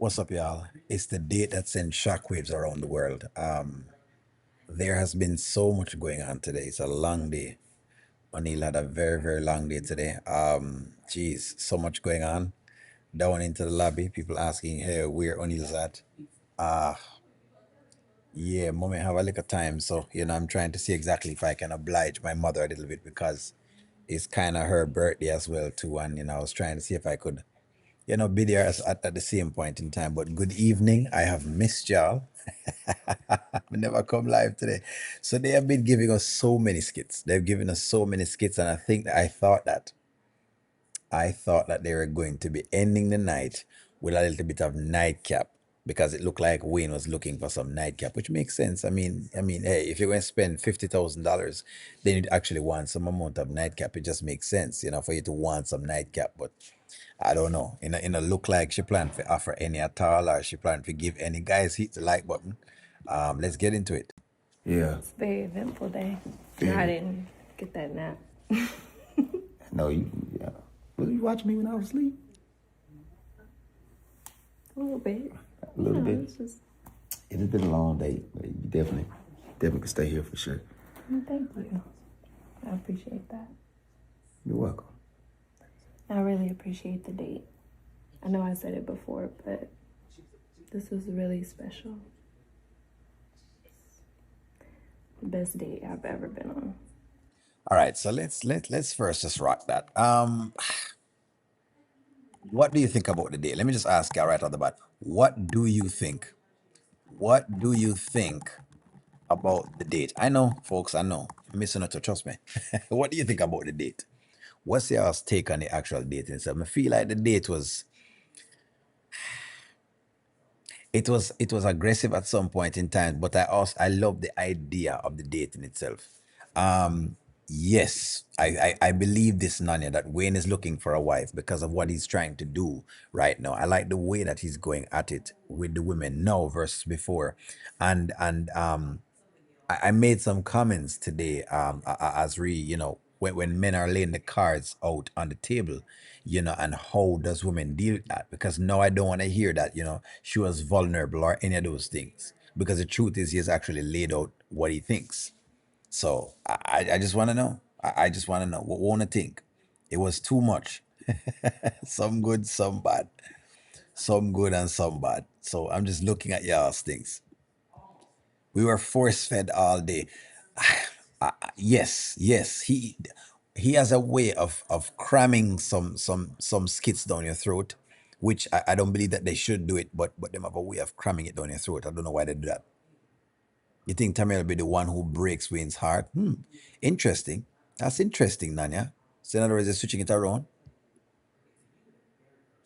What's up, y'all? It's the date that sent shockwaves around the world. There has been so much going on today. It's a long day. O'Neill had a very, very long day today. Geez, so much going on. Down into the lobby, people asking, hey, where O'Neill's at? Uh, yeah, mommy have a little time. So, I'm trying to see exactly if I can oblige my mother a little bit because it's kind of her birthday as well, too. And, I was trying to see if I could, be there at the same point in time. But good evening. I have missed y'all. We never come live today. So they have been giving us so many skits. They've given us so many skits, and I thought that they were going to be ending the night with a little bit of nightcap because it looked like Wayne was looking for some nightcap, which makes sense. I mean, hey, if you're going to spend $50,000, then you'd actually want some amount of nightcap. It just makes sense, for you to want some nightcap. But I don't know. In a look like she planned to offer any at all, or she planned to give any. Guys, hit the like button. Let's get into it. Yeah. It's a very eventful day. Very. I didn't get that nap. No, you. Yeah. Was you watching me when I was asleep? A little bit. A little bit. It's just, It has been a long day. But you definitely can stay here for sure. thank you. I appreciate that. You're welcome. I really appreciate the date. I know I said it before, but this was really special. The best date I've ever been on. All right, so let's first just rock that. What do you think about the day? Let me just ask you right off the bat. What do you think? What do you think about the date? I know, folks. I know. Missing it, trust me. What do you think about the date? What's your take on the actual date itself? I feel like the date was it was aggressive at some point in time, but I love the idea of the date in itself. Um, yes, I believe this, Nanya, that Wayne is looking for a wife because of what he's trying to do right now. I like the way that he's going at it with the women now versus before, and I made some comments today as when men are laying the cards out on the table, and how does women deal with that? Because no, I don't want to hear that, she was vulnerable or any of those things. Because the truth is, he has actually laid out what he thinks. So I just want to know. I just want to know what want to think. It was too much. Some good, some bad. Some good and some bad. So I'm just looking at y'all's things. We were force fed all day. Yes, yes. He has a way of cramming some skits down your throat, which I don't believe that they should do it, but them have a way of cramming it down your throat. I don't know why they do that. You think Tamara will be the one who breaks Wayne's heart? Interesting. That's interesting, Nanya. So in other words, they're switching it around.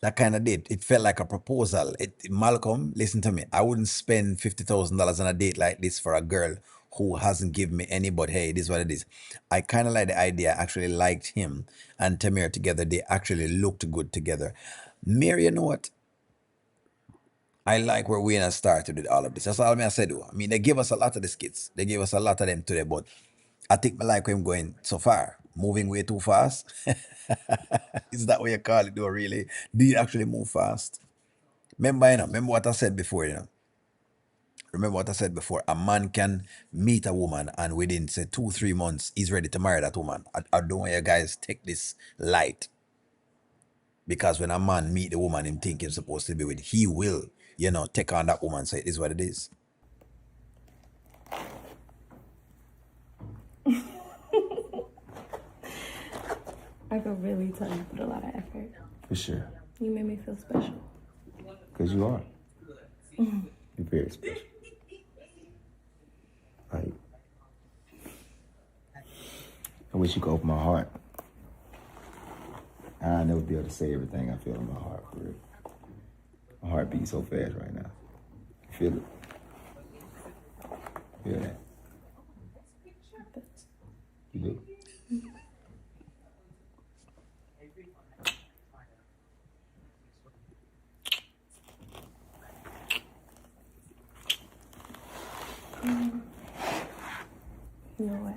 That kind of did. It felt like a proposal. Malcolm, listen to me. I wouldn't spend $50,000 on a date like this for a girl who hasn't given me any. But hey, this is what it is. I kind of like the idea. I actually liked him and Tamir together. They actually looked good together. Mary, you know what? I like where we started with all of this. That's all I said. I mean, they gave us a lot of the skits. They gave us a lot of them today, but I think I like him going so far, moving way too fast. Is that what you call it, though? Really? Do you actually move fast? Remember what I said before. Remember what I said before. A man can meet a woman, and within say 2 3 months, he's ready to marry that woman. I don't want you guys take this light because when a man meet the woman him think he's supposed to be with, he will, take on that woman. So it is what it is. I could really tell you put a lot of effort. For sure. You made me feel special. Because you are. You're very special. Like, I wish you could open my heart. I'll never be able to say everything I feel in my heart, for real. My heart beats so fast right now. Feel it. Feel that. You do? You know what?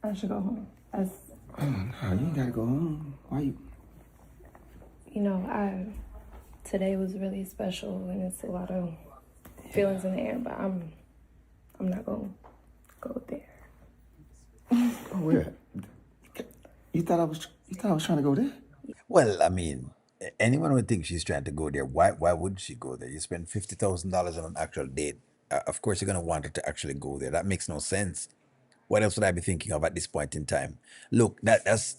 I should go home. No, you ain't gotta go home. Why you? today was really special and it's a lot of feelings in the air, but I'm not gonna go there. Oh, where? You thought I was trying to go there? Well, I mean, anyone would think she's trying to go there. Why would she go there? You spend $50,000 on an actual date. Of course, you're gonna want her to actually go there. That makes no sense. What else would I be thinking of at this point in time? Look, that's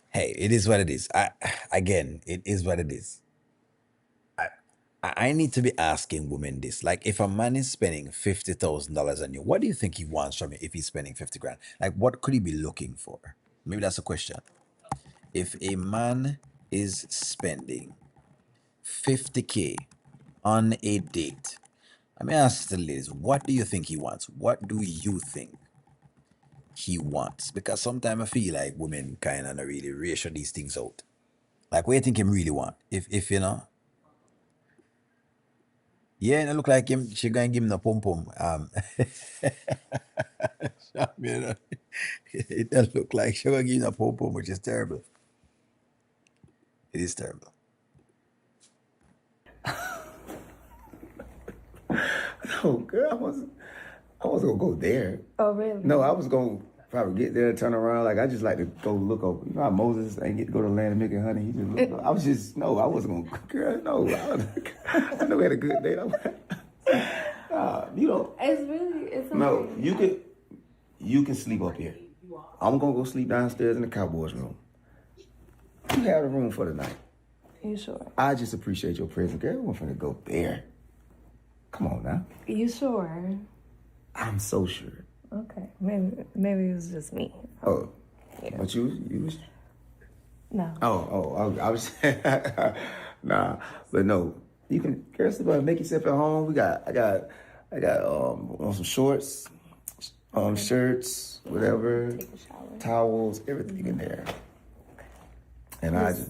hey, it is what it is. Again, it is what it is. I need to be asking women this. Like, if a man is spending $50,000 on you, what do you think he wants from you if he's spending 50 grand? Like, what could he be looking for? Maybe that's a question. If a man is spending 50K on a date, I may ask the ladies, what do you think he wants? What do you think he wants? Because sometimes I feel like women kind of not really ratio these things out. Like, what do you think him really want? If you know, yeah, it look like him. She gonna give him the pum pum. You know, it does look like she gonna give him the pum pum, which is terrible. It is terrible. No, girl, I wasn't gonna go there. Oh, really? No, I was gonna probably get there, turn around. Like, I just like to go look over. You know how Moses ain't get to go to the land of milk and honey. He just looked. I was just no. I wasn't gonna. Girl, no. I know we had a good date. You know. It's okay. No, you can sleep up here. I'm gonna go sleep downstairs in the Cowboys room. You have the room for the night. You sure? I just appreciate your presence, girl. We're finna go there. Come on now. You sure? I'm so sure. Okay. Maybe it was just me. Oh, Yeah. but you was. No. I was. Nah, but no. You can, girl, sleep up, make yourself at home. I got on some shorts, shirts, whatever, Take a shower. towels, everything in there. And I just.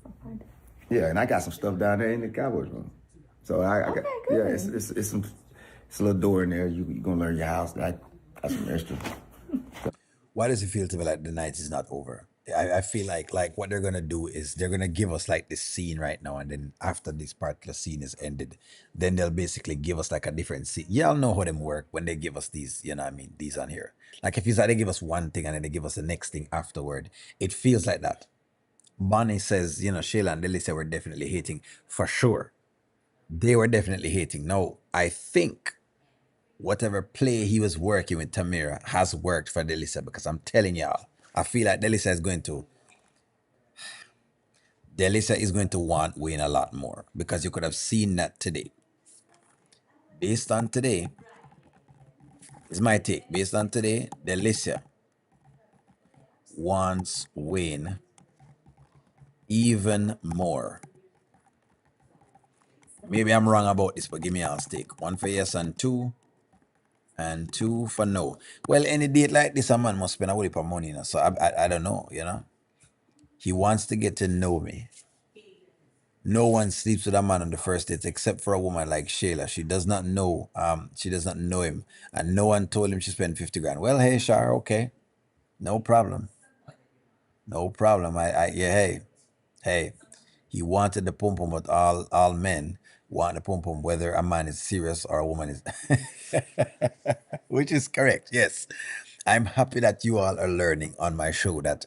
I'll find it. Yeah, and I got some stuff down there in the Cowboys room. So I got, Okay, yeah, good. it's a little door in there. You're gonna learn your house. I got some extra. Why does it feel to me like the night is not over? I feel like what they're gonna do is they're gonna give us like this scene right now, and then after this particular scene is ended, then they'll basically give us like a different scene. Y'all know how them work when they give us these, you know what I mean, these on here. Like if it's like they give us one thing and then they give us the next thing afterward, it feels like that. Bonnie says, you know, Shayla and Delicia were definitely hating for sure. They were definitely hating. No, I think whatever play he was working with Tamara has worked for Delicia because I'm telling y'all, I feel like Delicia is going to want Wayne a lot more because you could have seen that today. Based on today, is my take. Based on today, Delicia wants Wayne even more. Maybe I'm wrong about this, but give me a stake. One for yes and two for no. Well, any date like this, a man must spend a whole heap of money, you know. So I don't know, you know. He wants to get to know me. No one sleeps with a man on the first date except for a woman like Shayla. She does not know him. And no one told him she spent 50 grand. Well, hey, Shar, okay. No problem. No problem. Yeah, hey. He wanted the pum pum, but all men want the pum pum, whether a man is serious or a woman is which is correct, yes. I'm happy that you all are learning on my show that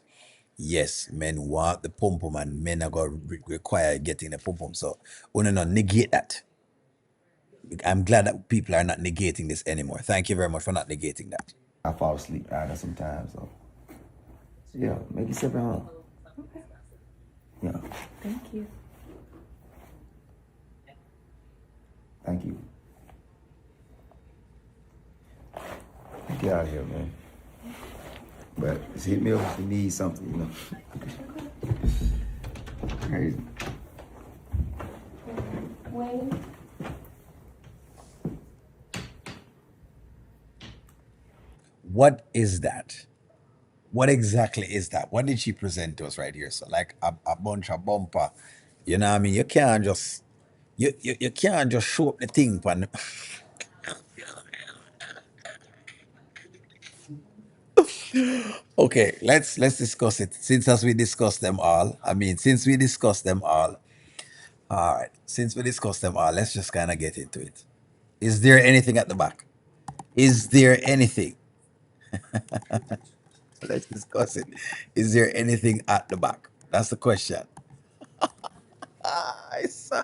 yes, men want the pum pum and men are going to require getting the pum pum. So, we not negate that. I'm glad that people are not negating this anymore. Thank you very much for not negating that. I fall asleep either sometimes. So yeah, make yourself at home. Okay. Yeah, Thank you. thank you. Get out of here, man. But just hit me up if you need something, you know. Crazy. Wayne. What is that? What exactly is that? What did she present to us right here? So like a bunch of bumper. You know what I mean? You can't just you can't just show up the thing pan Okay, let's discuss it. Since as we discussed them all, I mean, since we discussed them all right. Since we discussed them all, let's just kind of get into it. Is there anything at the back? Is there anything? Let's discuss it. Is there anything at the back? That's the question. I saw.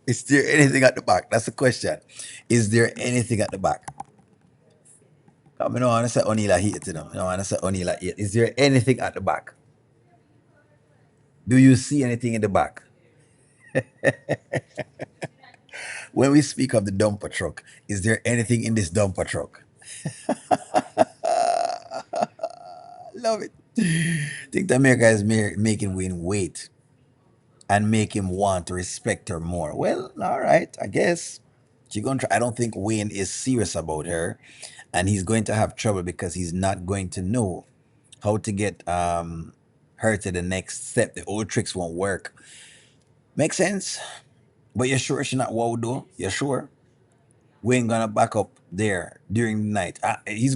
Is there anything at the back? That's the question. Is there anything at the back? I mean, no, I want to say Onila hate, you know. No, I want to say Onila hate. Is there anything at the back? Do you see anything in the back? When we speak of the dumper truck, is there anything in this dumper truck? Love it. Think that America is making Wayne wait and make him want to respect her more. Well, all right, I guess she gonna try. I don't think Wayne is serious about her, and he's going to have trouble because he's not going to know how to get her to the next step. The old tricks won't work. Makes sense. But you're sure she's not wow though? You're sure? Wayne gonna back up there during the night. He's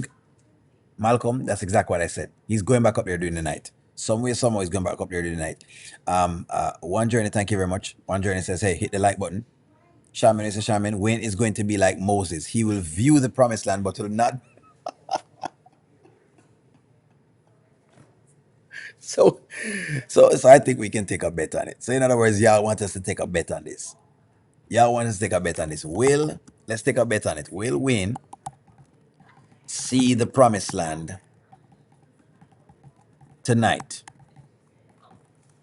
Malcolm. That's exactly what I said. He's going back up there during the night. Somewhere, somehow, he's going back up there during the night. One journey. Thank you very much. One journey says, "Hey, hit the like button." Shaman is a shaman. Wayne is going to be like Moses. He will view the promised land, but will not. So, so I think we can take a bet on it. So, in other words, y'all want us to take a bet on this. Y'all want us to take a bet on this. Let's take a bet on it. Will Wayne see the promised land tonight?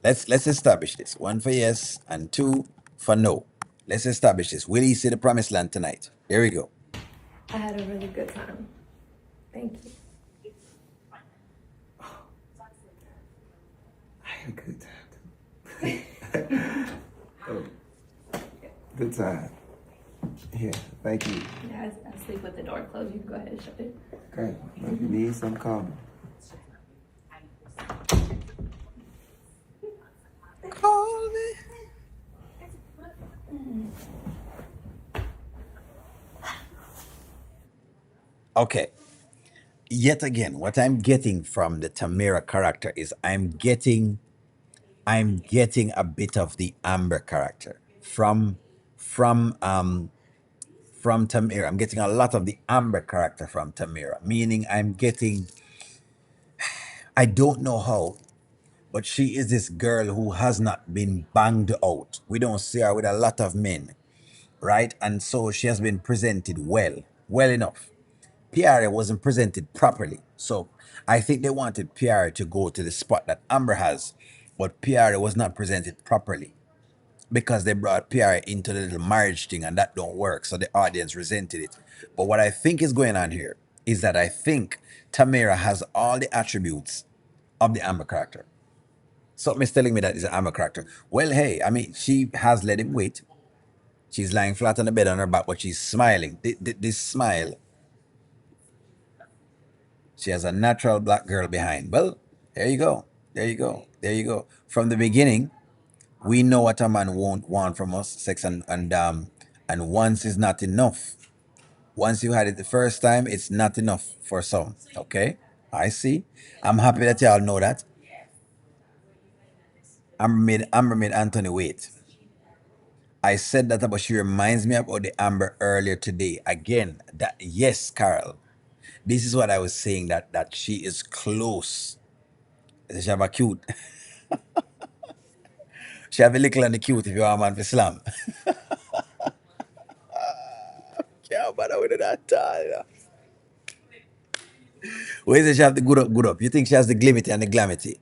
Let's establish this. One for yes and two for no. Let's establish this. Will he see the promised land tonight? There we go. I had a really good time. Thank you. I had a good time too. Oh, good time. Yeah, thank you. Yeah, I sleep with the door closed. You can go ahead and shut it. Okay, if you need some, call me. Call me. Okay. Yet again, what I'm getting from the Tamara character is I'm getting a bit of the Amber character from from Tamara. I'm getting a lot of the Amber character from Tamara, meaning I don't know how, but she is this girl who has not been banged out. We don't see her with a lot of men, right? And so she has been presented well enough. Piara wasn't presented properly. So I think they wanted Piara to go to the spot that Amber has, but Piara was not presented properly because they brought Piara into the little marriage thing and that don't work. So the audience resented it. But what I think is going on here is that I think Tamara has all the attributes of the Amber character. Something is telling me that is an Amber character. Well, hey, I mean, she has let him wait. She's lying flat on the bed on her back, but she's smiling. This smile, she has a natural black girl behind. Well, there you go. There you go. There you go. From the beginning, we know what a man won't want from us, sex and once is not enough. Once you had it the first time, it's not enough for some. Okay? I see. I'm happy that y'all know that. Amber made Anthony wait. I said that, but she reminds me about the Amber earlier today. Again, that yes, Carol. This is what I was saying that she is close. She have a cute. She have a little and the cute if you are a man for slam. Yeah, but I would that time. Where is it she have the good up, good up? You think she has the glimity and the glamity?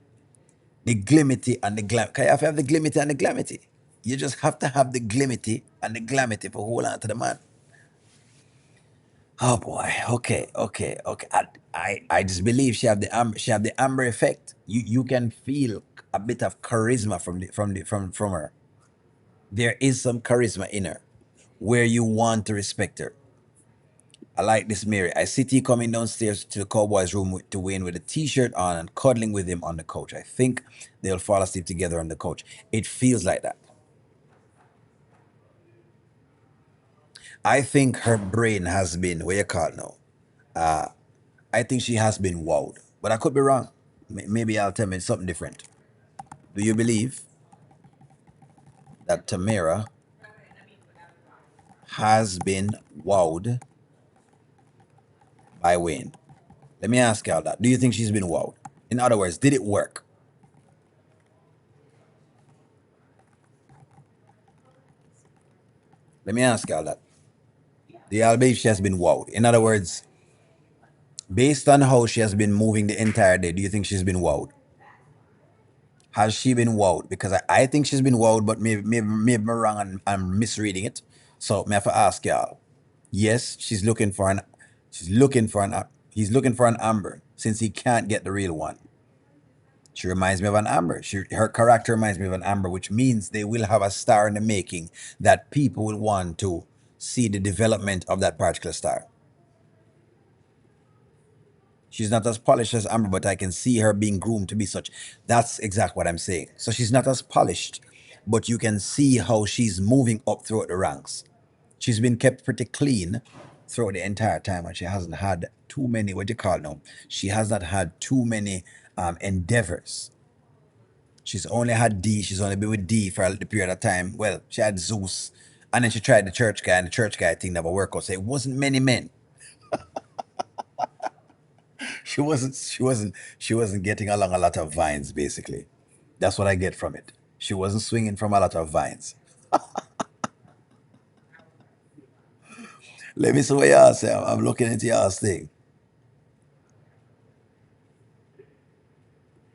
The glimity and the glam. Can you have to have the glimity and the glamity? You just have to have the glimity and the glamity for hold on to the man. Oh boy. Okay. Okay. Okay. I just believe she have the amber effect. You can feel a bit of charisma from her. There is some charisma in her, where you want to respect her. I like this Mary. I see T coming downstairs to the Cowboys room to Wayne with a t-shirt on and cuddling with him on the couch. I think they'll fall asleep together on the couch. It feels like that. I think her brain has been, what you call it now? I think she has been wowed, but I could be wrong. Maybe I'll tell me something different. Do you believe that Tamara has been wowed by Wayne? Let me ask y'all that. Do you think she's been wowed? In other words, did it work? Let me ask y'all that. Do y'all believe she has been wowed? In other words, based on how she has been moving the entire day, do you think she's been wowed? Has she been wowed? Because I think she's been wowed, but maybe I'm wrong and I'm misreading it. So may I have to ask y'all? Yes, he's looking for an Amber since he can't get the real one. She reminds me of an Amber. Her character reminds me of an Amber, which means they will have a star in the making that people will want to see the development of that particular star. She's not as polished as Amber, but I can see her being groomed to be such. That's exactly what I'm saying. So she's not as polished, but you can see how she's moving up throughout the ranks. She's been kept pretty clean throughout the entire time, and she hasn't had too many, what do you call it now? She has not had too many endeavors. She's only had D. She's only been with D for the period of time. Well, she had Zeus, and then she tried the church guy, and the church guy thing never worked out. So it wasn't many men. She wasn't getting along a lot of vines, basically. That's what I get from it. She wasn't swinging from a lot of vines. Let me see what y'all say. I'm looking into y'all's thing.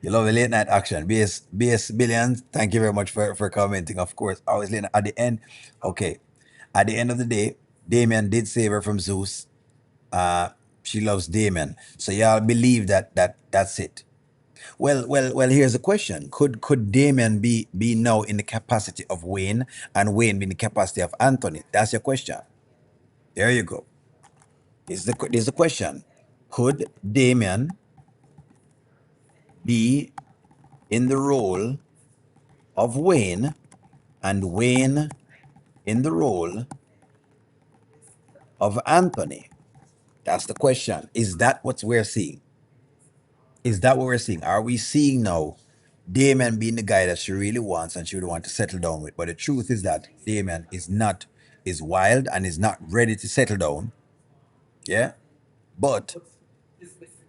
You love a late night action. BS Billions, thank you very much for commenting. Of course, always late night. At the end, okay. At the end of the day, Damien did save her from Zeus. Uh, she loves Damien. So y'all believe that's it. Well. Here's the question: Could Damien be now in the capacity of Wayne, and Wayne be in the capacity of Anthony? That's your question. There you go. This is the question: Could Damien be in the role of Wayne, and Wayne in the role of Anthony? That's the question. Is that what we're seeing? Is that what we're seeing? Are we seeing now Damien being the guy that she really wants and she would want to settle down with? But the truth is that Damien is wild and is not ready to settle down. Yeah. But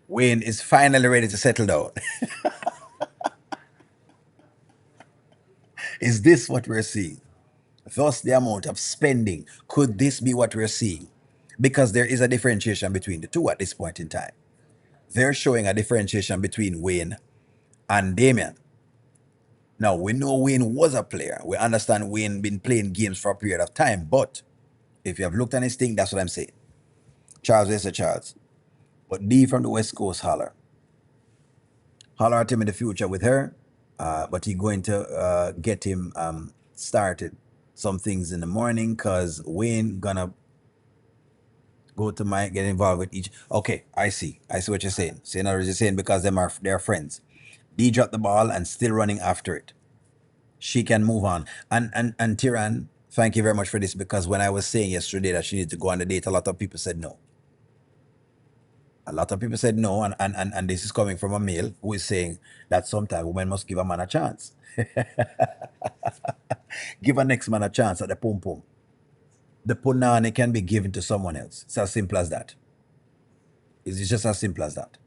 Wayne is finally ready to settle down. Is this what we're seeing? Thus the amount of spending. Could this be what we're seeing? Because there is a differentiation between the two at this point in time. They're showing a differentiation between Wayne and Damien. Now, we know Wayne was a player. We understand Wayne been playing games for a period of time. But if you have looked at his thing, that's what I'm saying. Charles is a Charles. But D from the West Coast holler. Holler at him in the future with her. But he going to get him started some things in the morning because Wayne gonna go to Mike, get involved with each. Okay, I see. I see what you're saying. So in other words, you're saying because they're friends. D dropped the ball and still running after it. She can move on. And Tiran, thank you very much for this because when I was saying yesterday that she needed to go on the date, a lot of people said no. A lot of people said no, and this is coming from a male who is saying that sometimes women must give a man a chance. Give a next man a chance at the pum pum. The punani can be given to someone else. It's as simple as that. It's just as simple as that.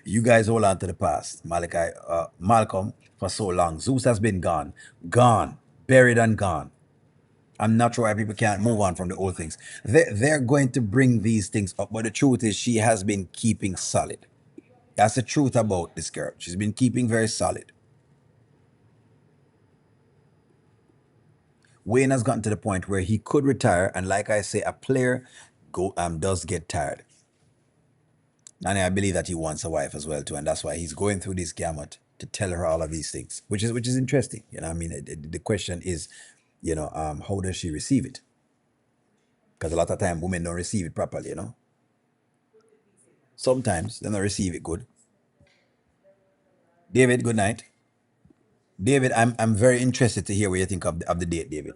You guys hold on to the past. Malcolm, for so long. Zeus has been gone. Gone. Buried and gone. I'm not sure why people can't move on from the old things. They're going to bring these things up, but the truth is she has been keeping solid. That's the truth about this girl. She's been keeping very solid. Wayne has gotten to the point where he could retire, and like I say, a player does get tired. And I believe that he wants a wife as well too, and that's why he's going through this gamut to tell her all of these things, which is interesting. You know, I mean, the question is, how does she receive it? Because a lot of time women don't receive it properly. Sometimes they don't receive it good. David, good night. David, I'm very interested to hear what you think of the date, David.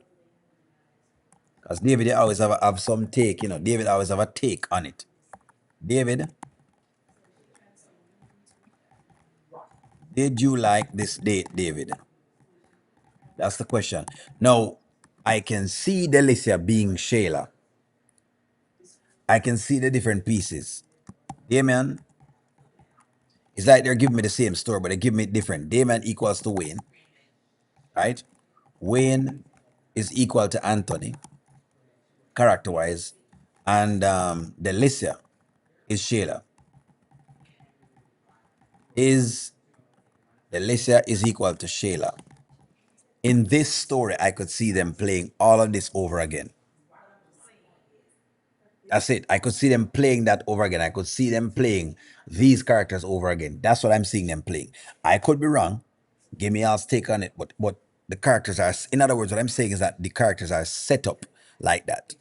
Because David, you always have some take, David always have a take on it. David, did you like this date, David? That's the question. Now, I can see Delicia being Shayla. I can see the different pieces. Damien, it's like they're giving me the same story, but they give me different. Damien equals to Wayne, right? Wayne is equal to Anthony, character wise, and Delicia is Shayla. Is Delicia is equal to Shayla. In this story, I could see them playing all of this over again. That's it. I could see them playing that over again. I could see them playing these characters over again. That's what I'm seeing them playing. I could be wrong. Give me y'all's take on it, but the characters are. In other words, what I'm saying is that the characters are set up like that.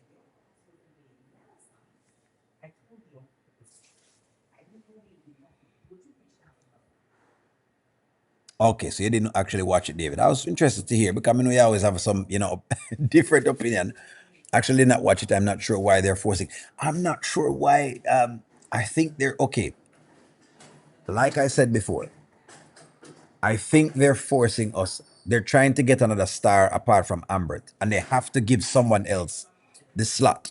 Okay, so you didn't actually watch it, David. I was interested to hear because I know you always have some, different opinion. Actually, did not watch it. I'm not sure why they're forcing. I'm not sure why. I think they're okay. Like I said before, I think they're forcing us. They're trying to get another star apart from Ambert, and they have to give someone else the slot.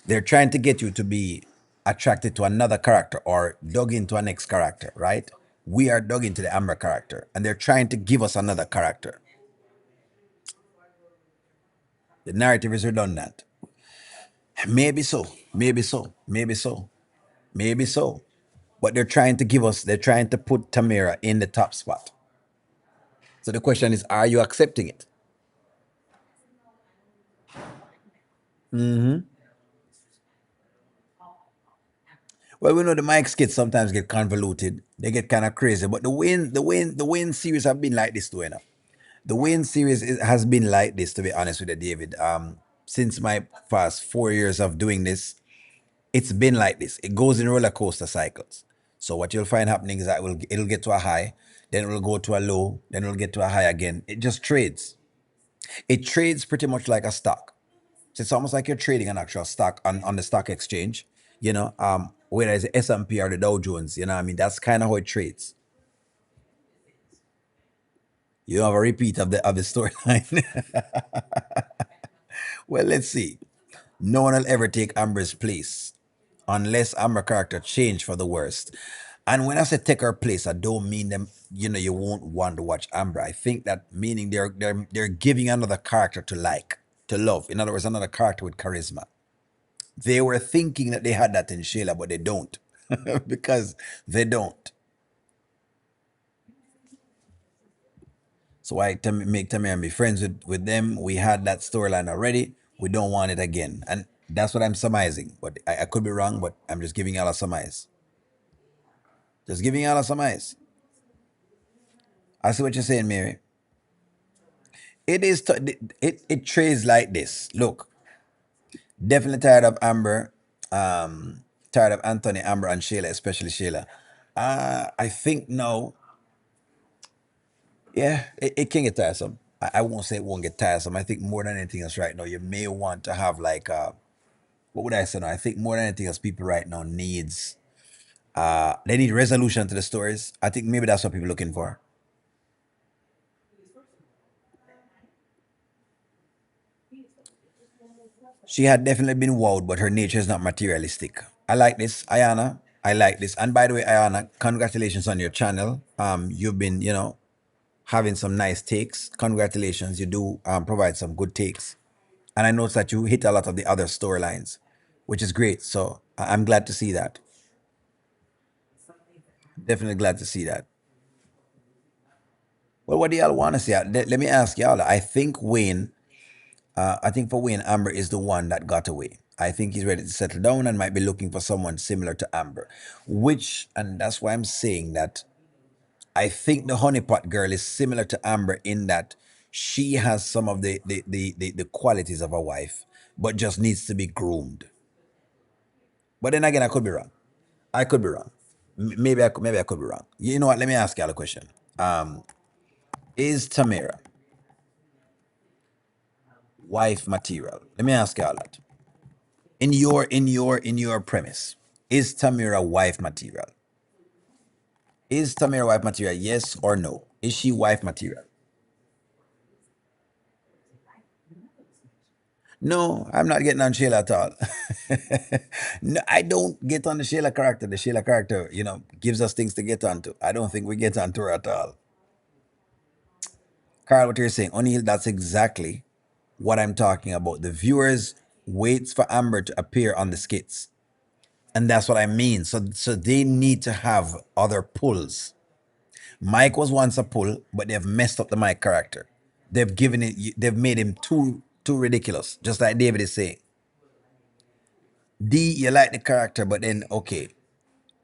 They're trying to get you to be attracted to another character or dug into a next character, right? We are dug into the Amber character, and they're trying to give us another character. The narrative is redundant. Maybe so, maybe so, maybe so, maybe so. But they're trying to put Tamara in the top spot. So the question is, are you accepting it? Well, we know the Mike skits sometimes get convoluted. They get kind of crazy. But the Wayne series have been like this too, The Wayne series has been like this, to be honest with you, David. Since my past 4 years of doing this, it's been like this. It goes in roller coaster cycles. So what you'll find happening is that it'll get to a high, then it'll go to a low, then it'll get to a high again. It just trades. It trades pretty much like a stock. So it's almost like you're trading an actual stock on the stock exchange, whether it's the S&P or the Dow Jones, I mean? That's kind of how it trades. You have a repeat of the storyline. Well, let's see. No one will ever take Amber's place unless Amber character change for the worst. And when I say take her place, I don't mean them, you won't want to watch Amber. I think that meaning they're giving another character to like, to love. In other words, another character with charisma. They were thinking that they had that in Shayla, but they don't. Because they don't. So I make Tamara and be friends with them. We had that storyline already. We don't want it again. And that's what I'm surmising. But I could be wrong, but I'm just giving y'all a surmise. Just giving y'all a surmise. I see what you're saying, Mary. It is it trades like this. Look, definitely tired of Amber, tired of Anthony, Amber, and Shayla, especially Shayla. I think no. Yeah, it can get tiresome. I won't say it won't get tiresome. I think more than anything else right now, you may want to have like what would I say now? I think more than anything else, people right now needs they need resolution to the stories. I think maybe that's what people are looking for. She had definitely been wowed, but her nature is not materialistic. I like this, Ayana. I like this. And by the way, Ayana, congratulations on your channel. You've been, having some nice takes. Congratulations. You do provide some good takes. And I noticed that you hit a lot of the other storylines, which is great. So I'm glad to see that. Definitely glad to see that. Well, what do y'all want to see? Let me ask y'all. I think for Wayne, Amber is the one that got away. I think he's ready to settle down and might be looking for someone similar to Amber, and that's why I'm saying that I think the honeypot girl is similar to Amber in that she has some of the qualities of a wife, but just needs to be groomed. But then again, I could be wrong. I could be wrong. Maybe I could be wrong. You know what? Let me ask y'all a question. Is Tamara wife material? Let me ask you all that. In your premise, is Tamara wife material? Is Tamara wife material? Yes or no? Is she wife material? No, I'm not getting on Shayla at all. No, I don't get on the Shayla character. The Shayla character, gives us things to get onto. I don't think we get onto her at all. Carl, what you're saying, O'Neill, that's exactly what I'm talking about. The viewers waits for Amber to appear on the skits. And that's what I mean. So they need to have other pulls. Mike was once a pull, but they've messed up the Mike character. They've made him too ridiculous. Just like David is saying. D, you like the character, but then okay,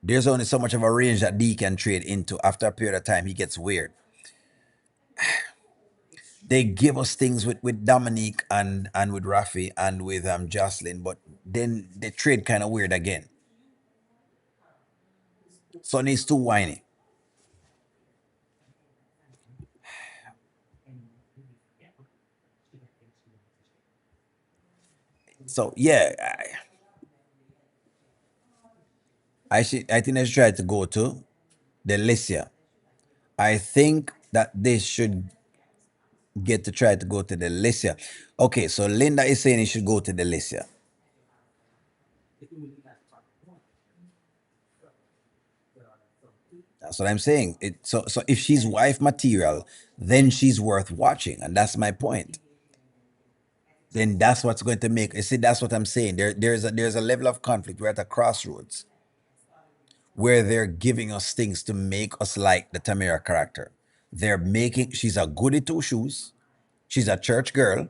there's only so much of a range that D can trade into. After a period of time, he gets weird. They give us things with Dominique and with Rafi and with Jocelyn, but then they trade kind of weird again. Sonny's too whiny. So yeah, I think I should try to go to Delicia. I think that they should get to try to go to Delicia. Okay, so Linda is saying he should go to Delicia. That's what I'm saying. So if she's wife material, then she's worth watching, and that's my point. Then that's what's going to make. You see, that's what I'm saying. There's a level of conflict. We're at a crossroads where they're giving us things to make us like the Tamara character. They're making. She's a goody two shoes. She's a church girl.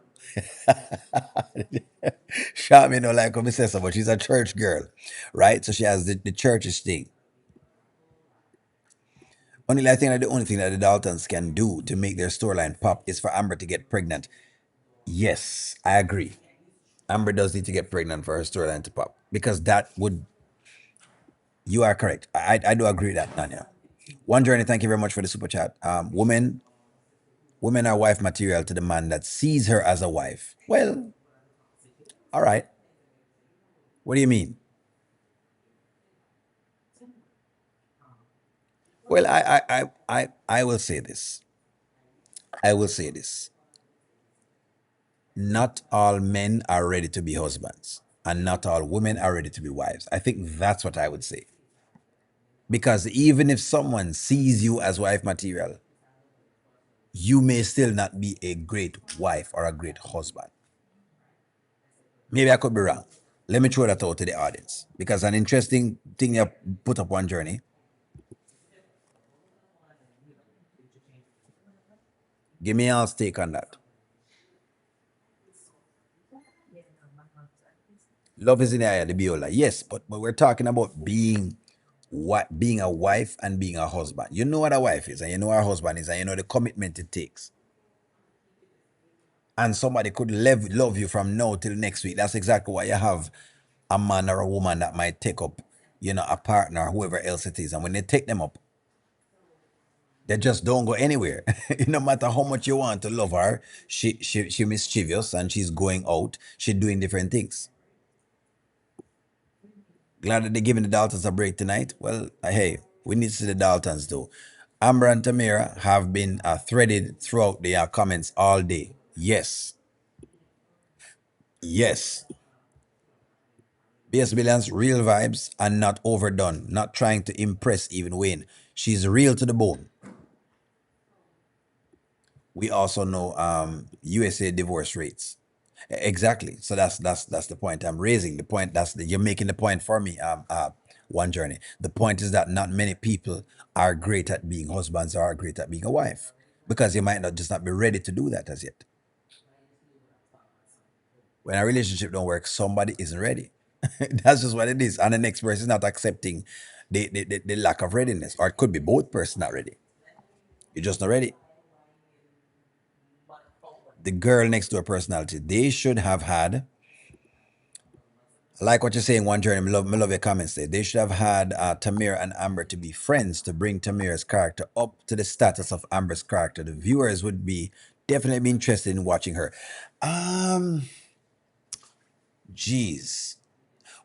Shami no like what say so, but she's a church girl, right? So she has the churchish thing. I think that the only thing that the Daltons can do to make their storyline pop is for Amber to get pregnant. Yes, I agree. Amber does need to get pregnant for her storyline to pop because that would. You are correct. I do agree with that, Nanya. One journey. Thank you very much for the super chat. Women are wife material to the man that sees her as a wife. Well, all right. What do you mean? Well, I will say this. I will say this. Not all men are ready to be husbands, and not all women are ready to be wives. I think that's what I would say. Because even if someone sees you as wife material, you may still not be a great wife or a great husband. Maybe I could be wrong. Let me throw that out to the audience because an interesting thing you put up one journey. Give me y'all's take on that. Love is in the eye of the beholder. Yes, but we're talking about being a wife and being a husband. You know what a wife is, and you know what a husband is, and you know the commitment it takes. And somebody could love you from now till next week. That's exactly why you have a man or a woman that might take up, a partner, whoever else it is. And when they take them up, they just don't go anywhere. No matter how much you want to love her, she mischievous and she's going out. She's doing different things. Glad that they're giving the Daltons a break tonight. Well, hey, we need to see the Daltons though. Amber and Tamara have been threaded throughout the comments all day. Yes, yes. BS Billions, real vibes and not overdone, not trying to impress even Wayne. She's real to the bone. We also know USA divorce rates. Exactly. So that's the point I'm raising. The point you're making the point for me. One journey. The point is that not many people are great at being husbands or are great at being a wife because you might not be ready to do that as yet. When a relationship don't work, somebody isn't ready. That's just what it is, and the next person is not accepting the lack of readiness, or it could be both person not ready. You're just not ready. The girl next to a personality, they should have had I like what you're saying, One Journey. Me love your comments there. They should have had Tamir and Amber to be friends to bring Tamir's character up to the status of Amber's character. The viewers would be definitely be interested in watching her. Um, Geez.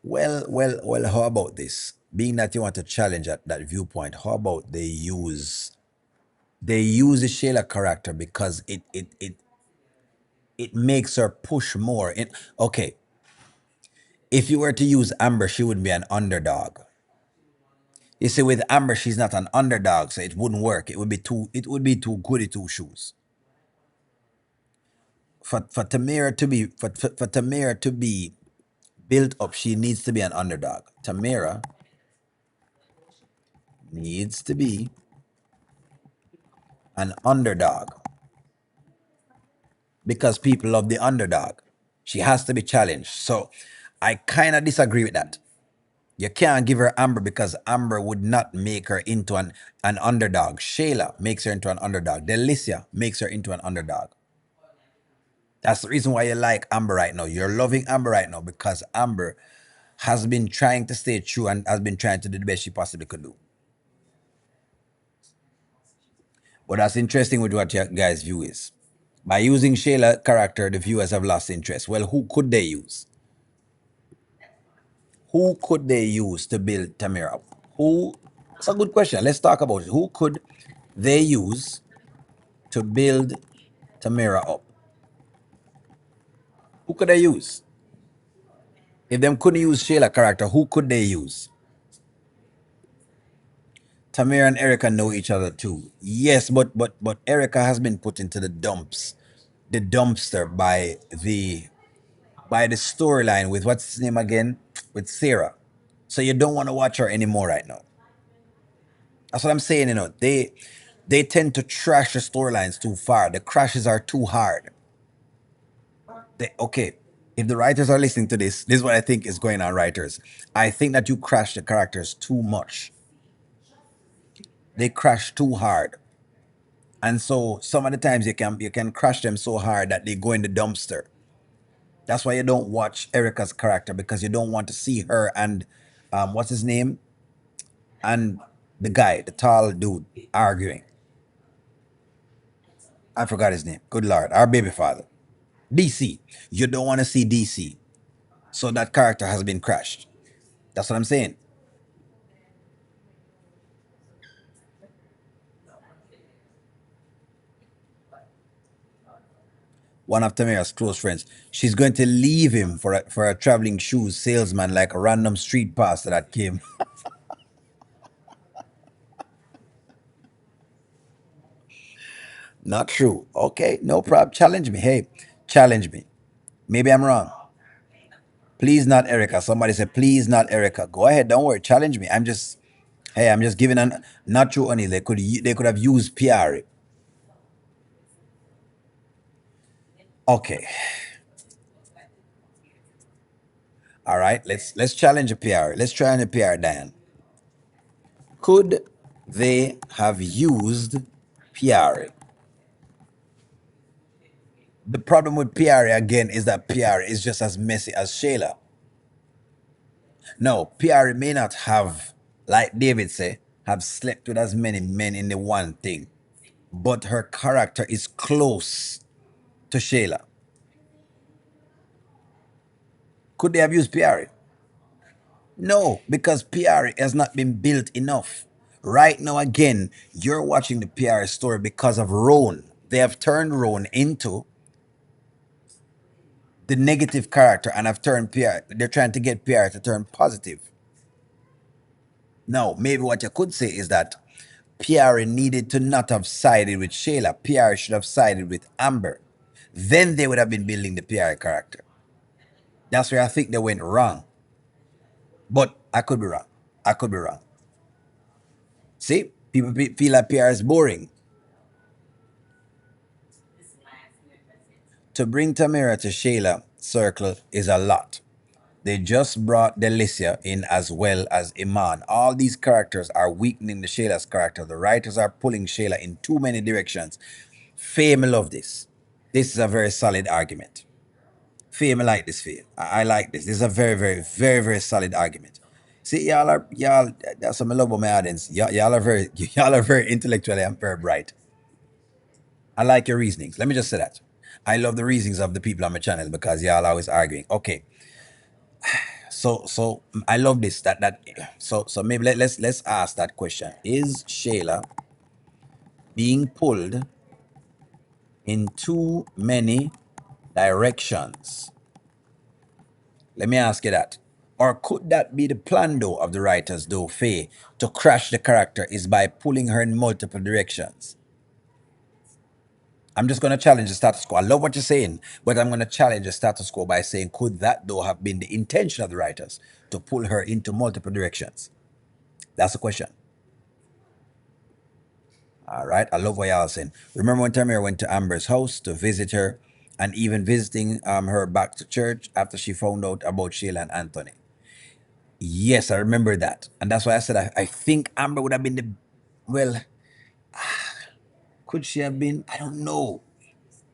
Well, how about this? Being that you want to challenge that viewpoint, how about they use the Shayla character because it makes her push more. Okay, if you were to use Amber, she would be an underdog. You see, with Amber, she's not an underdog, so it wouldn't work. It would be too goody two shoes. For Tamara to be built up, she needs to be an underdog. Tamara needs to be an underdog because people love the underdog. She has to be challenged. So I kind of disagree with that. You can't give her Amber because Amber would not make her into an underdog. Shayla makes her into an underdog. Delicia makes her into an underdog. That's the reason why you like Amber right now. You're loving Amber right now because Amber has been trying to stay true and has been trying to do the best she possibly could do. But that's interesting with what your guys' view is. By using Shayla character, the viewers have lost interest. Well, who could they use? Who could they use to build Tamara up? Who? It's a good question. Let's talk about it. Who could they use to build Tamara up? Who could they use? If them couldn't use Shayla character, who could they use? Tamara and Erica know each other too. Yes, but Erica has been put into the dumpster by the storyline with what's his name again? With Sarah. So you don't want to watch her anymore right now. That's what I'm saying, They tend to trash the storylines too far. The crashes are too hard. Okay, if the writers are listening to this is what I think is going on, writers. I think that you crash the characters too much. They crash too hard. And so some of the times you can crash them so hard that they go in the dumpster. That's why you don't watch Erica's character because you don't want to see her and what's his name? And the guy, the tall dude, arguing. I forgot his name. Good Lord. Our baby father. DC. You don't want to see DC. So that character has been crashed. That's what I'm saying. One of Tamara's close friends. She's going to leave him for a traveling shoes salesman like a random street pastor that came. Not true. Okay, no problem. Challenge me. Hey, challenge me. Maybe I'm wrong. Please not Erica. Somebody said, please not Erica. Go ahead, don't worry. Challenge me. I'm just giving an not true honey. They could have used PR. Okay. All right. Let's challenge a PR. Let's try on a PR, Dan. Could they have used PR? The problem with PR again is that PR is just as messy as Shayla. No, PR may not have, like David said, have slept with as many men in the one thing, but her character is close to Shayla. Could they have used PR? No, because PR has not been built enough. Right now, again, you're watching the PR story because of Roan. They have turned Roan into the negative character and have turned PR. They're trying to get PR to turn positive. Now, maybe what you could say is that PR needed to not have sided with Shayla. PR should have sided with Amber. Then they would have been building the PR character. That's where I think they went wrong. But I could be wrong. I could be wrong. See, people feel like PR is boring. To bring Tamara to Shayla circle is a lot. They just brought Delicia in as well as Iman. All these characters are weakening the Shayla's character. The writers are pulling Shayla in too many directions. Fame love this. This is a very solid argument. Faye, I like this, Faye. I like this. This is a very, very, very, very solid argument. See, y'all, that's what I love about my audience. Y'all are very, y'all are very intellectually and very bright. I like your reasonings. Let me just say that. I love the reasonings of the people on my channel because y'all always arguing. Okay, so I love this. So maybe let's ask that question: is Shayla being pulled in too many directions? Let me ask you that. Or could that be the plan though of the writers though, Faye, to crash the character is by pulling her in multiple directions? I'm just gonna challenge the status quo. I love what you're saying, but I'm gonna challenge the status quo by saying, could that though have been the intention of the writers to pull her into multiple directions? That's the question. All right. I love what y'all are saying. Remember when Tamara went to Amber's house to visit her and even visiting her back to church after she found out about Sheila and Anthony? Yes, I remember that. And that's why I said I think Amber would have been the, well, could she have been? I don't know.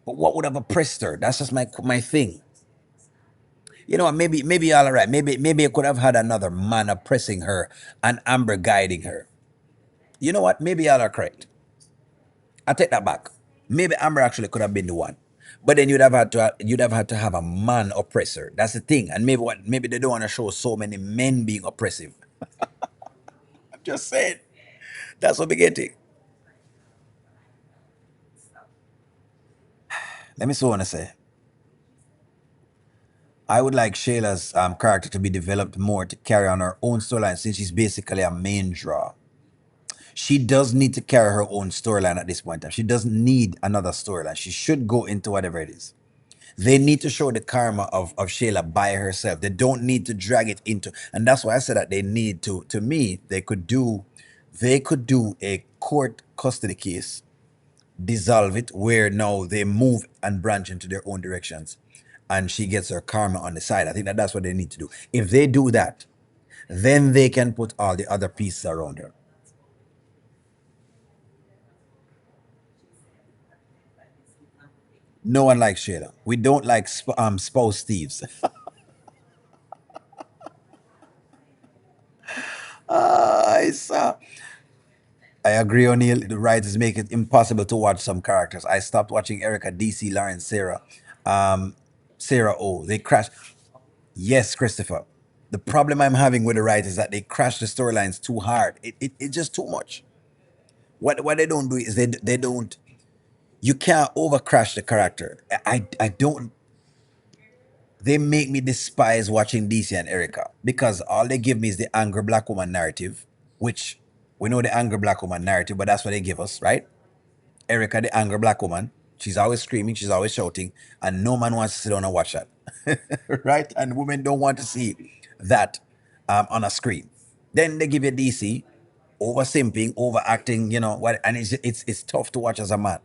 But what would have oppressed her? That's just my thing. You know what? Maybe y'all are right. Maybe I could have had another man oppressing her and Amber guiding her. You know what? Maybe y'all are correct. I take that back. Maybe Amber actually could have been the one. But then you'd have had to have a man oppressor. That's the thing. And maybe they don't want to show so many men being oppressive. I'm just saying. That's what we get to. Let me so want to say. I would like Shayla's character to be developed more to carry on her own storyline since she's basically a main draw. She does need to carry her own storyline at this point in time. She doesn't need another storyline. She should go into whatever it is. They need to show the karma of Shayla by herself. They don't need to drag it into, and that's why I said that they need to me, they could do a court custody case, dissolve it, where now they move and branch into their own directions. And she gets her karma on the side. I think that's what they need to do. If they do that, then they can put all the other pieces around her. No one likes Shayla. We don't like spouse thieves. I saw. I agree, O'Neill. The writers make it impossible to watch some characters. I stopped watching Erica, DC, Lauren, Sarah, um, Sarah O. They crash. Yes, Christopher. The problem I'm having with the writers is that they crash the storylines too hard. It's just too much. What they don't do is they don't. You can't over crash the character. I don't. They make me despise watching DC and Erica because all they give me is the angry black woman narrative, which we know the angry black woman narrative, but that's what they give us, right? Erica, the angry black woman, she's always screaming, she's always shouting, and no man wants to sit down and watch that, right? And women don't want to see that on a screen. Then they give you DC, over simping, overacting, what, and it's tough to watch as a man,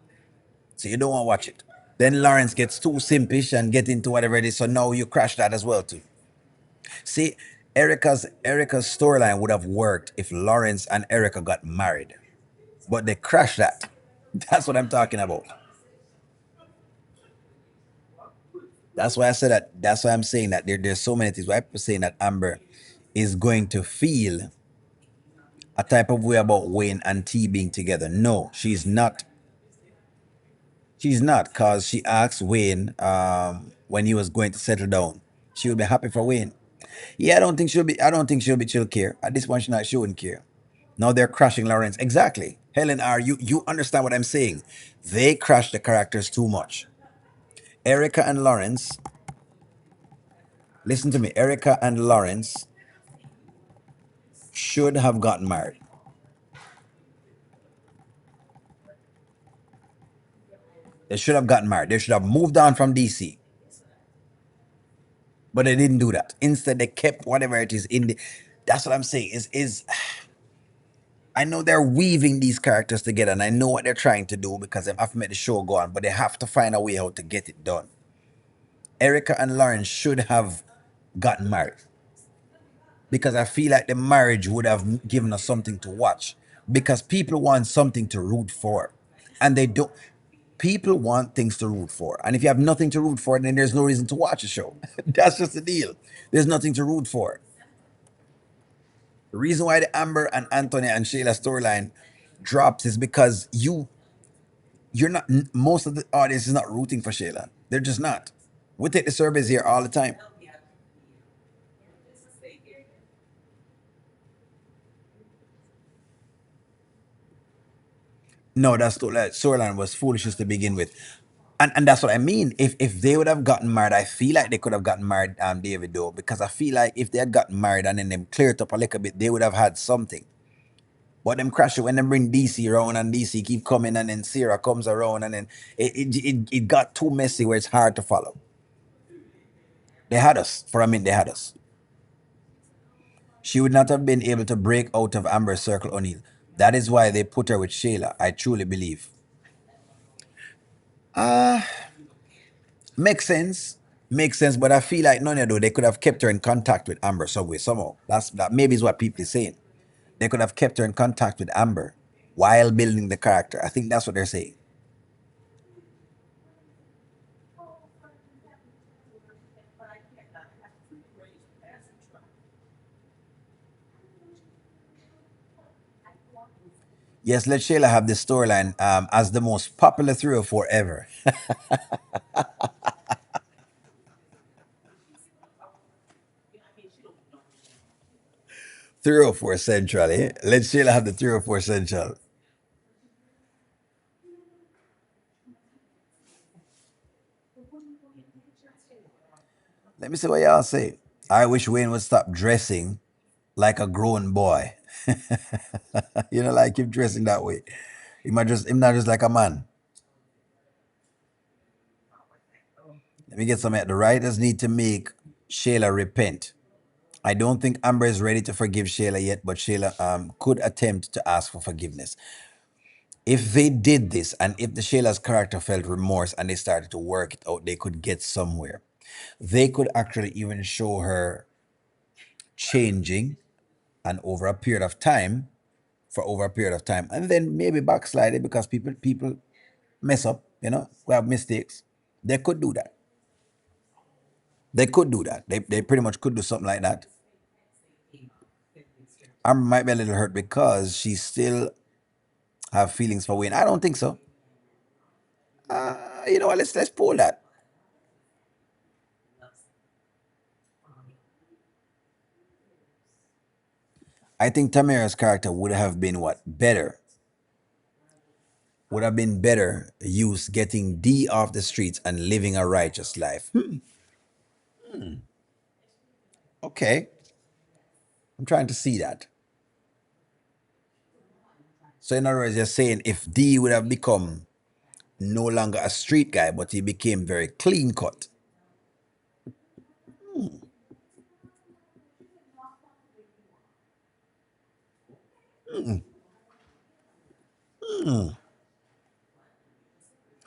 so you don't want to watch it. Then Lawrence gets too simpish and get into whatever it is, so now you crash that as well too. See, Erica's storyline would have worked if Lawrence and Erica got married, but they crashed that. That's what I'm talking about. That's why I said that. That's why I'm saying that there's so many things. Why people saying that Amber is going to feel a type of way about Wayne and T being together. No, she's not. She's not, cause she asked Wayne when he was going to settle down. She would be happy for Wayne. Yeah, I don't think she'll be. I don't think she'll care at this point. She wouldn't care. Now they're crashing Lawrence. Exactly, Helen R. You understand what I'm saying? They crash the characters too much. Erica and Lawrence, listen to me. Erica and Lawrence should have gotten married. They should have gotten married. They should have moved on from DC. But they didn't do that. Instead, they kept whatever it is in the. That's what I'm saying. Is I know they're weaving these characters together, and I know what they're trying to do because they've to make the show go on, but they have to find a way how to get it done. Erica and Lauren should have gotten married because I feel like the marriage would have given us something to watch because people want something to root for, and they don't. people want things to root for. And if you have nothing to root for, then there's no reason to watch a show. That's just the deal. There's nothing to root for. The reason why the Amber and Anthony and Shayla storyline drops is because you're not, most of the audience is not rooting for Shayla. They're just not. We take the surveys here all the time. No, that storyline was foolishness to begin with. And that's what I mean. If they would have gotten married, I feel like they could have gotten married, David, though, because I feel like if they had gotten married and then them cleared up a little bit, they would have had something. But them crash it when they bring DC around and DC keep coming and then Sarah comes around and then it got too messy where it's hard to follow. They had us. For a minute, they had us. She would not have been able to break out of Amber's circle, O'Neill. That is why they put her with Shayla, I truly believe. Makes sense. Makes sense, but I feel like none of them, they could have kept her in contact with Amber some way, somehow. That maybe is what people are saying. They could have kept her in contact with Amber while building the character. I think that's what they're saying. Yes, let Shayla have this storyline as the most popular 304 ever. 304 Central, eh? Let Shayla have the 304 Central. Let me see what y'all say. I wish Wayne would stop dressing like a grown boy. Like him dressing that way. Him not just like a man. Let me get some at the writers need to make Shayla repent. I don't think Amber is ready to forgive Shayla yet, but Shayla could attempt to ask for forgiveness. If they did this, and if the Shayla's character felt remorse and they started to work it out, they could get somewhere. They could actually even show her changing and over a period of time, for over a period of time, and then maybe backslide it because people mess up, we have mistakes. They could do that. They could do that. They pretty much could do something like that. I might be a little hurt because she still have feelings for Wayne. I don't think so. You know what? Let's pull that. I think Tamara's character would have been what better. Would have been better used getting D off the streets and living a righteous life. Okay, I'm trying to see that. So in other words, you're saying if D would have become no longer a street guy, but he became very clean cut.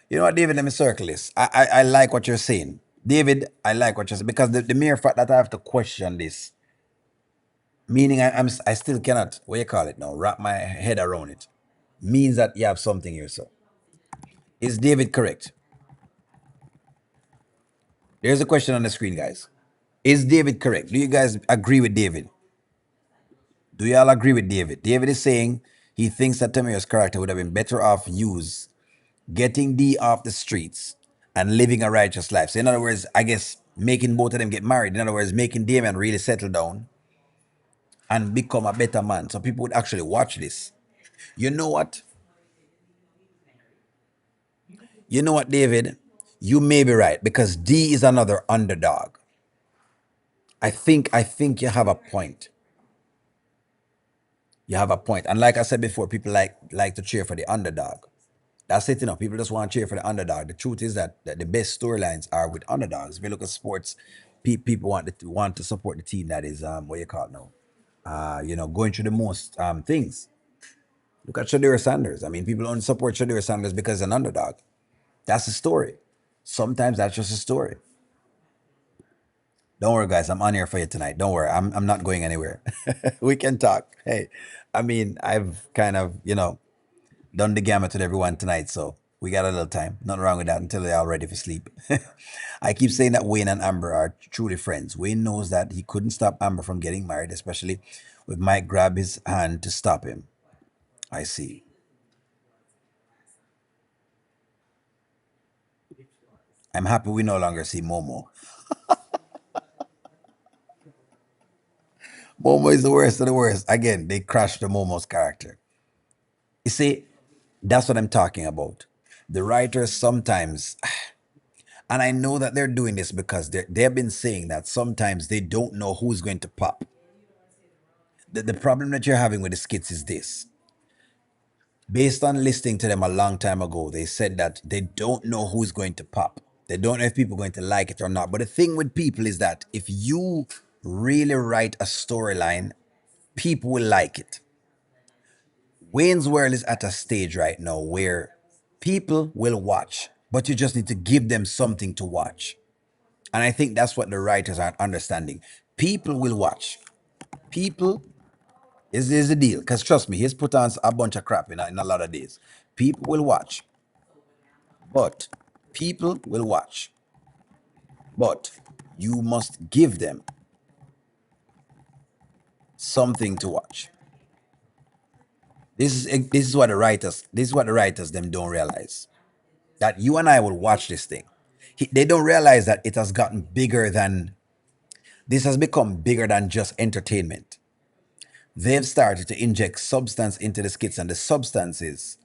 You know what, David? Let me circle this. I like what you're saying, David. I like what you're saying because the mere fact that I have to question this, meaning I still cannot, what you call it now, wrap my head around it, means that you have something here. So is David correct? There's a question on the screen, guys. Is David correct? Do you guys agree with David? Do y'all agree with David? David is saying he thinks that Tamira's character would have been better off used getting D off the streets and living a righteous life. So in other words, I guess making both of them get married. In other words, making Damien really settle down and become a better man. So people would actually watch this. You know what? You know what, David? You may be right because D is another underdog. I think you have a point. You have a point. And like I said before, people like to cheer for the underdog. That's it, People just want to cheer for the underdog. The truth is that the best storylines are with underdogs. If you look at sports, people want to support the team that is what you call it now. Going through the most things. Look at Shadira Sanders. I mean, people only support Shadira Sanders because an underdog. That's a story. Sometimes that's just a story. Don't worry, guys. I'm on here for you tonight. Don't worry. I'm not going anywhere. We can talk. Hey, I mean, I've kind of, done the gamut with everyone tonight. So We got a little time. Nothing wrong with that until they're all ready for sleep. I keep saying that Wayne and Amber are truly friends. Wayne knows that he couldn't stop Amber from getting married, especially with Mike grab his hand to stop him. I see. I'm happy we no longer see Momo. Momo is the worst of the worst. Again, they crashed the Momo's character. You see, that's what I'm talking about. The writers sometimes, and I know that they're doing this because they've been saying that sometimes they don't know who's going to pop. The problem that you're having with the skits is this. Based on listening to them a long time ago, they said that they don't know who's going to pop. They don't know if people are going to like it or not. But the thing with people is that if you really write a storyline, people will like it. Wayne's World is at a stage right now where people will watch, but you just need to give them something to watch. And I think that's what the writers are understanding. People will watch. People is the deal. Because trust me, he's put on a bunch of crap in a lot of days. People will watch, but people will watch. But you must give them something to watch. This is what the writers them don't realize. That you and I will watch this thing. They don't realize that it has gotten bigger than this has become bigger than just entertainment. They've started to inject substance into the skits, and the substances,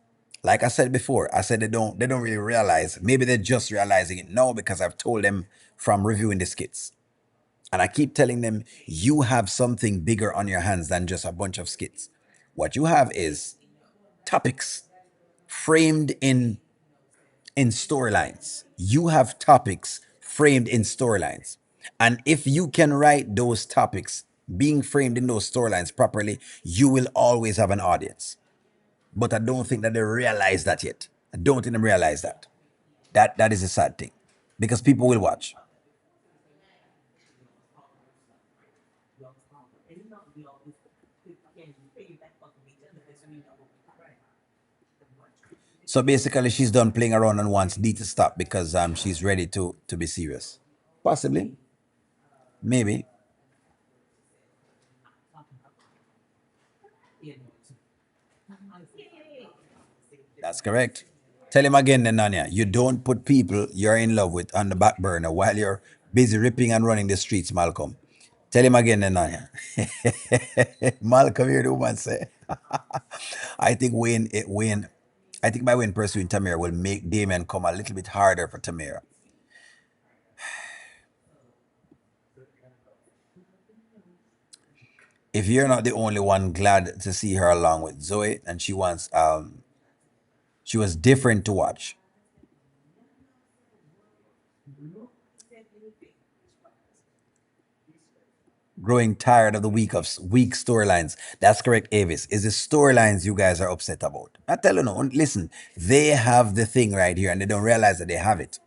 like I said before, I said they don't really realize. Maybe they're just realizing it now because I've told them from reviewing the skits. And I keep telling them, you have something bigger on your hands than just a bunch of skits. What you have is topics framed in storylines. You have topics framed in storylines. And if you can write those topics being framed in those storylines properly, you will always have an audience. But I don't think that they realize that yet. I don't think they realize that. That is a sad thing. Because people will watch. So basically she's done playing around and wants D to stop because she's ready to be serious. Possibly. Maybe. That's correct. Tell him again, then, Nanya. You don't put people you're in love with on the back burner while you're busy ripping and running the streets, Malcolm. Tell him again, then, Nanya. Malcolm, hear the woman say. I think Wayne, I think by Wayne pursuing Tamara will make Damien come a little bit harder for Tamara. If you're not the only one glad to see her along with Zoe, and she was different to watch. Growing tired of the weak storylines. That's correct, Avis. Is the storylines you guys are upset about? I tell you no. Listen, they have the thing right here, and they don't realize that they have it.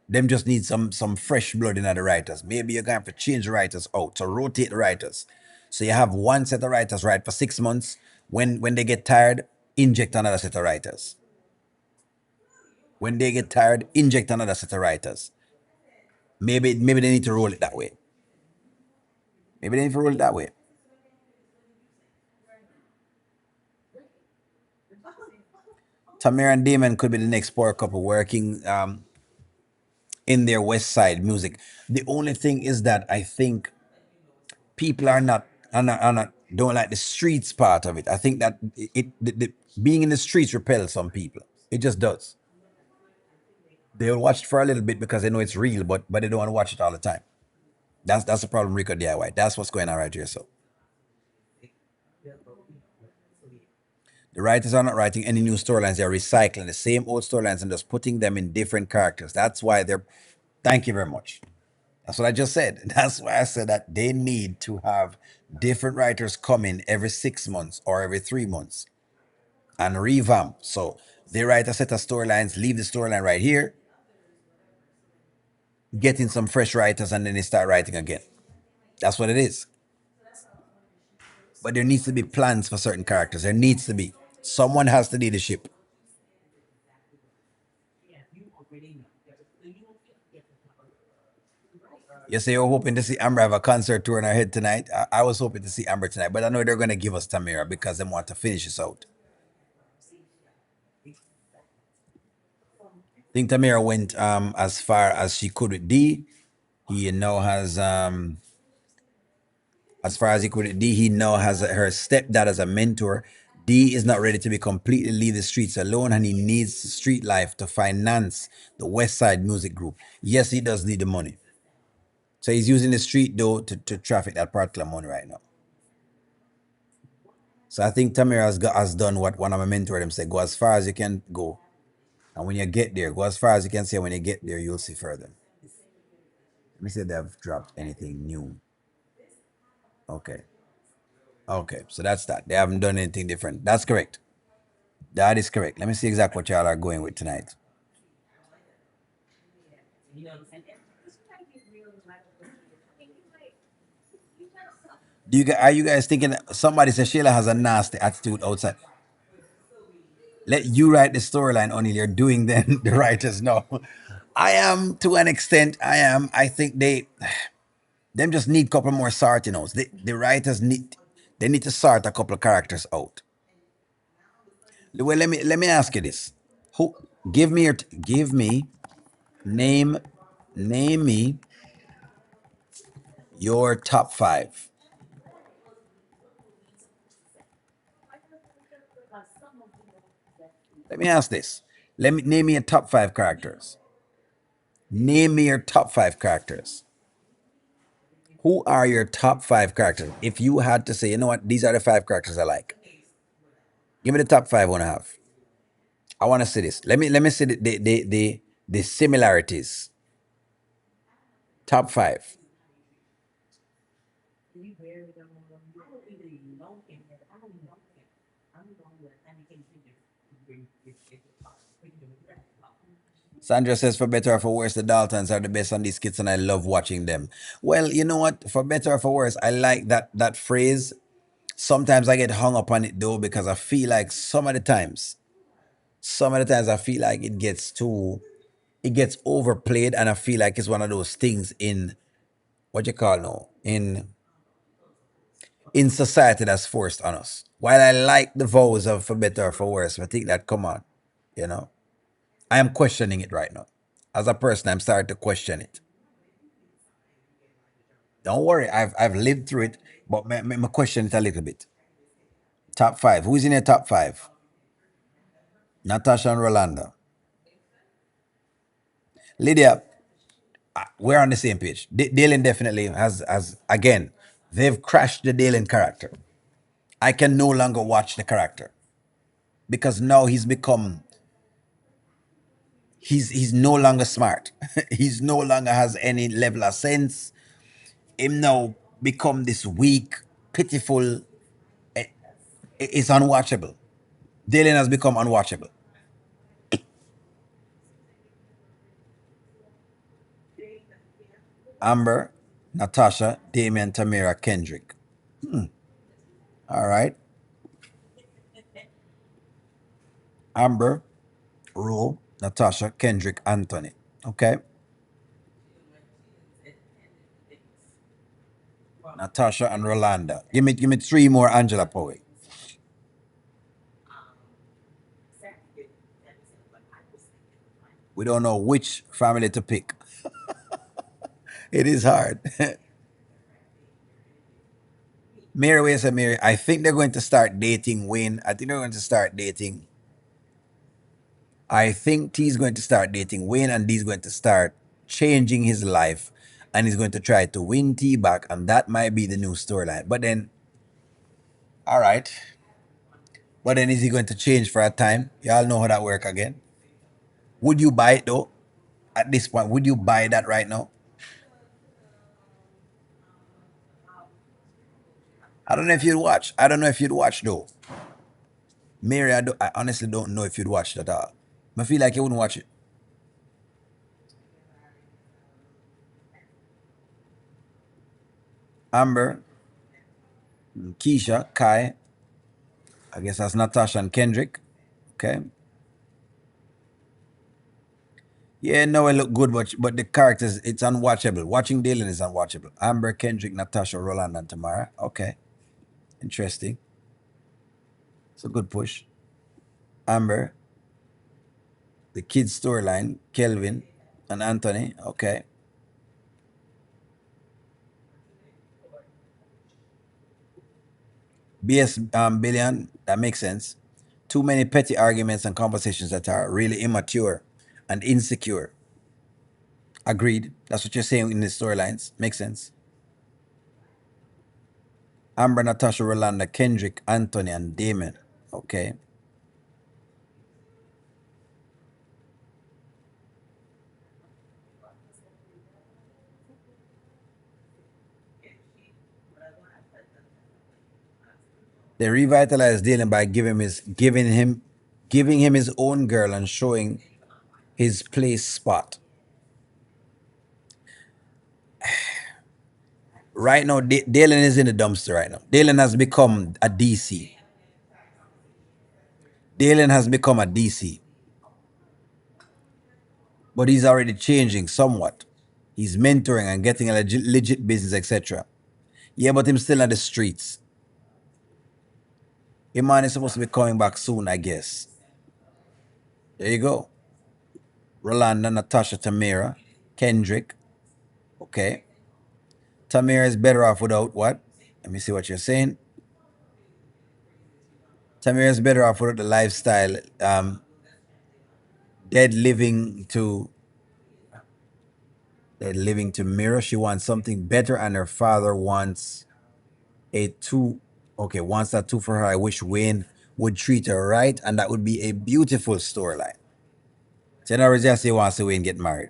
Them just need some fresh blood in the writers. Maybe you're gonna have to change the writers out, to rotate the writers. So you have one set of writers write for 6 months. When they get tired, inject another set of writers. When they get tired, inject another set of writers. Maybe they need to roll it that way. Maybe they need to roll it that way. Tamir and Damon could be the next power couple working in their West Side music. The only thing is that I think people are not don't like the streets part of it. I think that being in the streets repels some people. It just does. They'll watch it for a little bit because they know it's real, but they don't want to watch it all the time. That's the problem, Rico DIY. That's what's going on right here. So the writers are not writing any new storylines. They're recycling the same old storylines and just putting them in different characters. That's why they're. Thank you very much. That's what I just said. That's why I said that they need to have different writers come in every 6 months or every 3 months and revamp. So they write a set of storylines, leave the storyline right here, get in some fresh writers, and then they start writing again. That's what it is. But there needs to be plans for certain characters. There needs to be. Someone has to lead the ship. You say you're hoping to see Amber have a concert tour in her head tonight. I was hoping to see Amber tonight, but I know they're going to give us Tamara because they want to finish this out. I think Tamara went as far as she could with D. He now has as far as he could with D. He now has her stepdad as a mentor. D is not ready to be completely leave the streets alone, and he needs street life to finance the West Side Music Group. Yes, he does need the money. So he's using the street though to traffic that particular money right now. So I think Tamara has done what one of my mentors them say: go as far as you can go, and when you get there, go as far as you can say. When you get there, you'll see further. Let me see if they've dropped anything new. Okay, okay, so that's that. They haven't done anything different. That's correct. That is correct. Let me see exactly what y'all are going with tonight. Are you guys thinking somebody says Shayla has a nasty attitude outside? Let you write the storyline, O'Neill. You're doing then the writers know. I am to an extent. I am. I think them just need a couple more sorting outs. The writers need to sort a couple of characters out. Well, let me ask you this. Who give me name name me your top five. Let me ask this. Let me name me your top five characters. Name me your top five characters. Who are your top five characters? If you had to say, you know what, these are the five characters I like. Give me the top five I want to have. I want to see this. Let me see the similarities. Top five. Sandra says, for better or for worse, the Daltons are the best on these skits, and I love watching them. Well, you know what? For better or for worse, I like that phrase. Sometimes I get hung up on it though because I feel like some of the times I feel like it gets overplayed, and I feel like it's one of those things in what you call now in society that's forced on us. While I like the vows of for better or for worse, I think that come on, you know, I am questioning it right now. As a person, I'm starting to question it. Don't worry, I've lived through it, but me question it a little bit. Top five. Who's in your top five? Natasha and Rolanda. Lydia, we're on the same page. Dalen definitely has again. They've crashed the Dalen character. I can no longer watch the character because now he's no longer smart. He's no longer has any level of sense. Him now become this weak, pitiful. It's unwatchable. Dalen has become unwatchable. Amber, Natasha, Damien, Tamara, Kendrick. All right. Amber, Rule, Natasha, Kendrick, Anthony. Okay. Natasha and Rolanda. Give me three more Angela Poe. We don't know which family to pick. It is hard. Mary, wait a second, Mary. I think they're going to start dating Wayne. I think they're going to start dating. I think T's going to start dating Wayne, and D's going to start changing his life, and he's going to try to win T back, and that might be the new storyline. But then, all right. But then, is he going to change for a time? Y'all know how that work again. Would you buy it though? At this point, would you buy that right now? I don't know if you'd watch. I don't know if you'd watch though. Mary, I honestly don't know if you'd watch it at all. I feel like you wouldn't watch it. Amber, Keisha, Kai. I guess that's Natasha and Kendrick. Okay. Yeah, no, it look good, but the characters, it's unwatchable. Watching Dalen is unwatchable. Amber, Kendrick, Natasha, Roland, and Tamara. Okay, interesting. It's a good push. Amber, the kids storyline, Kelvin and Anthony. Okay. BS Billion, that makes sense. Too many petty arguments and conversations that are really immature and insecure. Agreed. That's what you're saying in the storylines. Makes sense. Amber, Natasha, Rolanda, Kendrick, Anthony, and Damon. Okay. They revitalized Dalen by giving him his own girl and showing his place spot. Right now, Dalen is in the dumpster right now. Dalen has become a DC. Dalen has become a DC, but he's already changing somewhat. He's mentoring and getting a legit business, etc. Yeah, but him still on the streets. Iman is supposed to be coming back soon, I guess. There you go. Rolanda, Natasha, Tamara, Kendrick. Okay. Tamara is better off without what? Let me see what you're saying. Tamara is better off without the lifestyle. Dead living to dead living to mirror. She wants something better, and her father wants a two. Okay, wants that two for her. I wish Wayne would treat her right, and that would be a beautiful storyline. General just say wants to Wayne get married.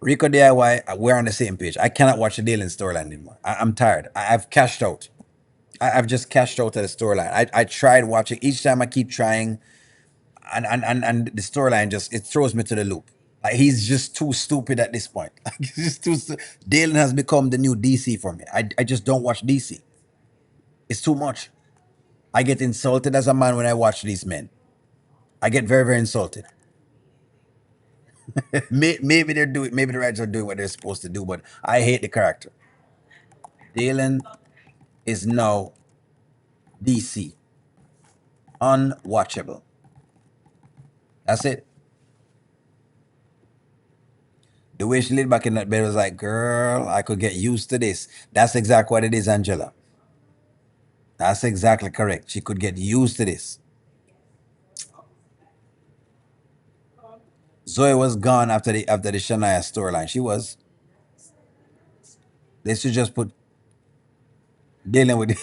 Rico DIY, we're on the same page. I cannot watch the Dalen storyline anymore. I'm tired. I've cashed out. I've just cashed out of the storyline. I tried watching each time. I keep trying, and the storyline just it throws me to the loop. Like, he's just too stupid at this point. Like, he's just Dalen has become the new DC for me. I just don't watch DC. It's too much. I get insulted as a man when I watch these men. I get very very insulted. Maybe they're doing, maybe the writers are doing what they're supposed to do, but I hate the character. Dalen is now DC. Unwatchable. That's it. The way she laid back in that bed was like, girl, I could get used to this. That's exactly what it is, Angela. That's exactly correct. She could get used to this. Zoe was gone after the Shania storyline. She was. They should just put dealing with.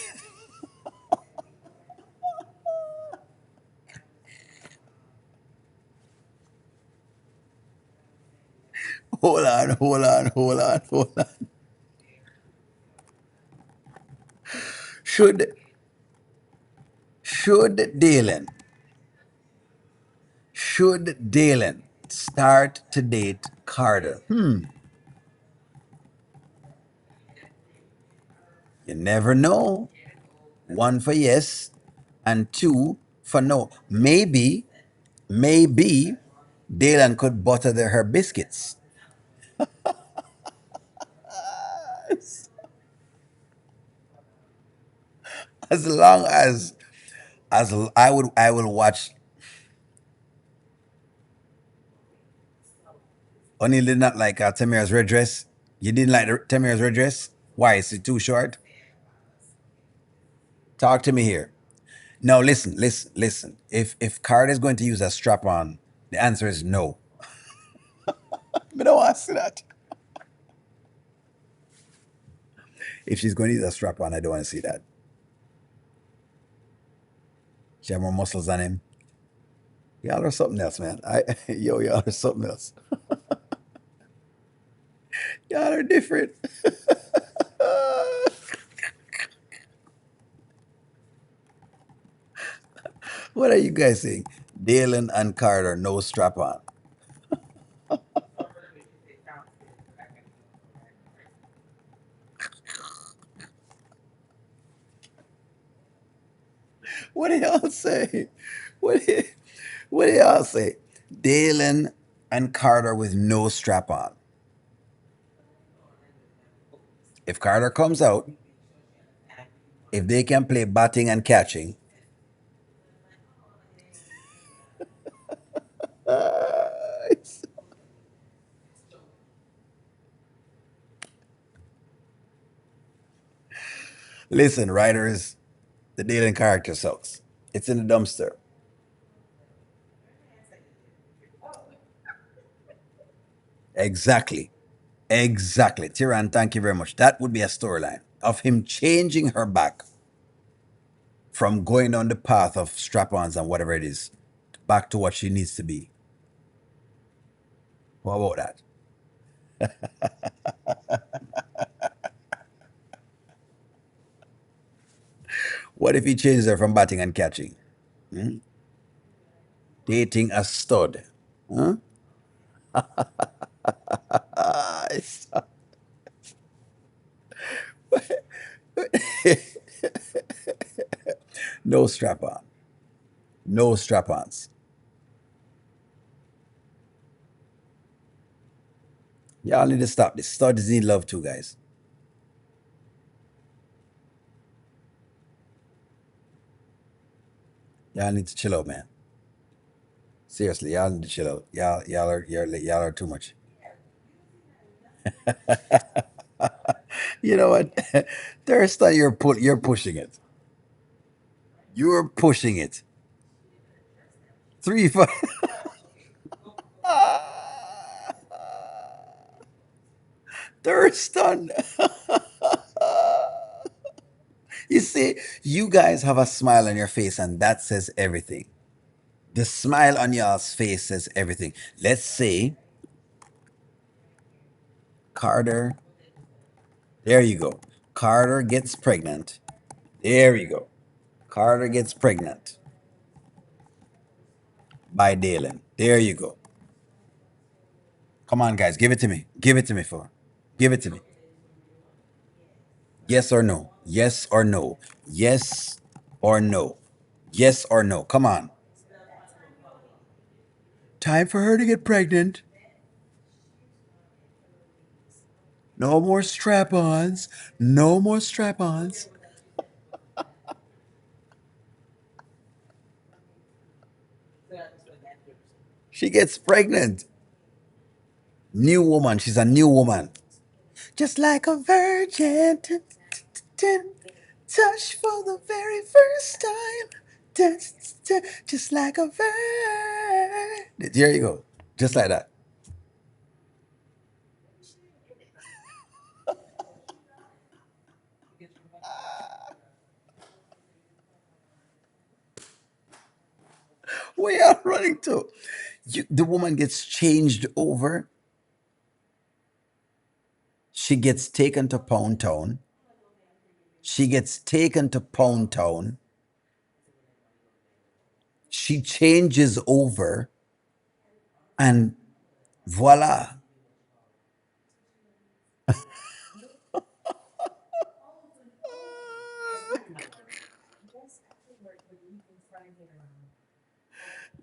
Hold on, hold on, hold on, hold on. Should should Dalen should Dalen start to date Carter? You never know. One for yes, and two for no. Maybe Dalen could butter her biscuits. As long as I will watch. O'Neill did not like Tamira's red dress. You didn't like Tamira's red dress? Why? Is it too short? Talk to me here. No, listen. If Carter is going to use a strap on, the answer is no. I don't want to see that. If she's going to use a strap on, I don't want to see that. She have more muscles than him. Y'all are something else, man. Y'all are something else. Y'all are different. What are you guys saying? Dalen and Carter, no strap on. What do y'all say? What do, what do y'all say? Dalen and Carter with no strap on. If Carter comes out, if they can play batting and catching, listen, writers, the Dalen character sucks. It's in the dumpster. Exactly. Exactly. Tyran, thank you very much. That would be a storyline of him changing her back from going on the path of strap ons and whatever it is back to what she needs to be. What about that? What if he changes her from batting and catching? Hmm? Dating a stud. Huh? No strap on. No strap ons. Y'all need to stop this. Studs need love too, guys. Y'all need to chill out, man. Seriously, y'all need to chill out. Y'all are too much. You know what? Thurston, you're pushing it. You're pushing it. 3 5. Thurston. You see, you guys have a smile on your face, and that says everything. The smile on y'all's face says everything. Let's say Carter, there you go. Carter gets pregnant. There you go. Carter gets pregnant by Dalen. There you go. Come on, guys, give it to me. Give it to me, for. Give it to me. Yes or no? Yes or no? Yes or no? Yes or no? Come on. Time for her to get pregnant. No more strap ons. No more strap ons. She gets pregnant. New woman. She's a new woman. Just like a virgin. Touch for the very first time. Just like a virgin. There you go. Just like that. Where are you running to? The woman gets changed over. She gets taken to Pound Town. She gets taken to Pound Town. She changes over, and voila.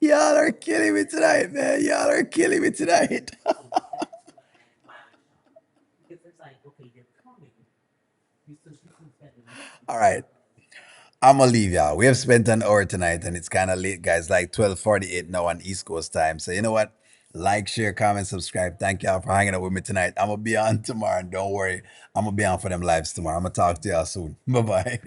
Y'all are killing me tonight, man. Y'all are killing me tonight. All right. I'm gonna leave y'all. We have spent an hour tonight and it's kind of late, guys. Like 12:48 now on East Coast time. So you know what? Like, share, comment, subscribe. Thank y'all for hanging out with me tonight. I'm gonna be on tomorrow. And don't worry, I'm gonna be on for them lives tomorrow. I'm gonna talk to y'all soon. Bye bye.